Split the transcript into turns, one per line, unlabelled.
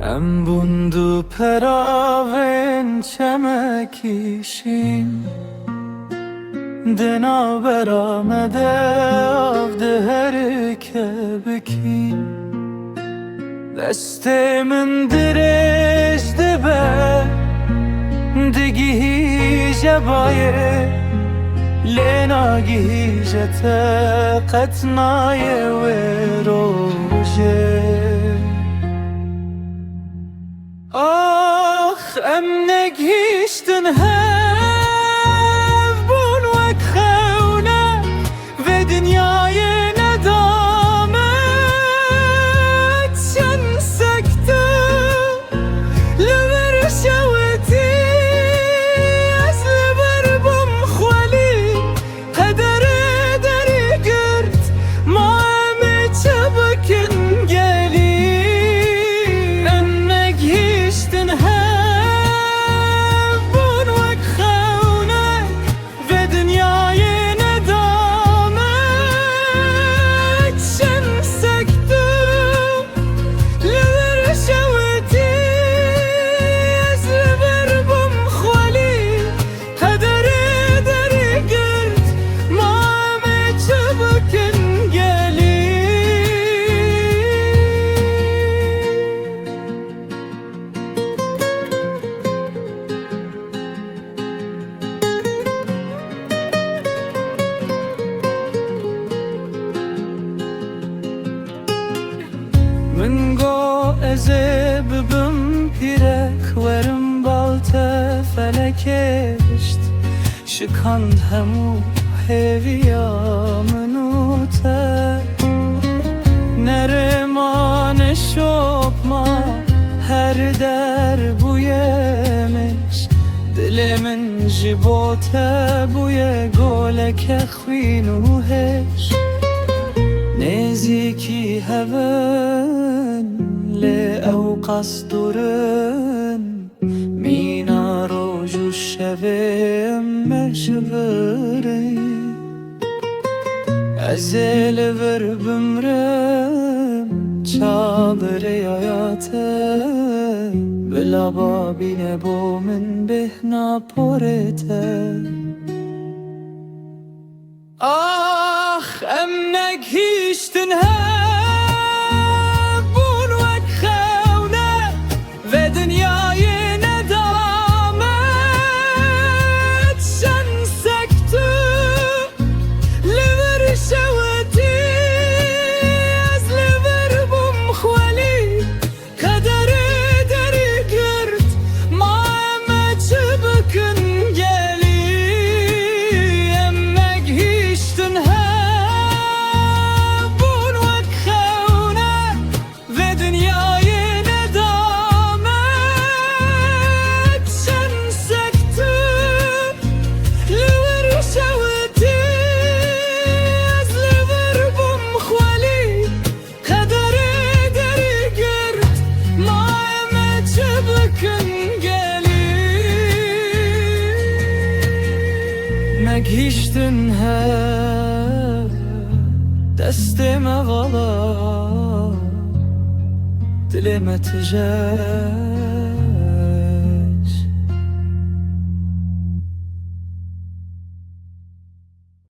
Em bundu peraven çemekişin Dena beramede avde her kebikin Destemin direjde be Digi jebaye Lena gijete qetnaye ve roje Ah em negiştin hev bun vek xewne Ve dünyayı nedamet sen sekte Lever şeveti ez lever bum xweli Qedere deri girt ma emi çebikin geli من گو ازه ببم پیرک ورم بالته فلکشت شکند همو هویا منوته نرمان شوپما her der bu yemiş Dilimin jibote bu ye goleke khwinu heş Neziki heven le ew qasdurun Mina roju şevim meşveri Ezel ver bimrim çadri hayate Bila babine bo min behna porete Ah em negiştin hev bun vek xewne Ve dünyayı nedamet sen sekte Lever şeveti ez lever bum xweli Qedere deri girt ma eme çebikin geli Em negiştin hev Megiştin hev destime vala Dilime tijer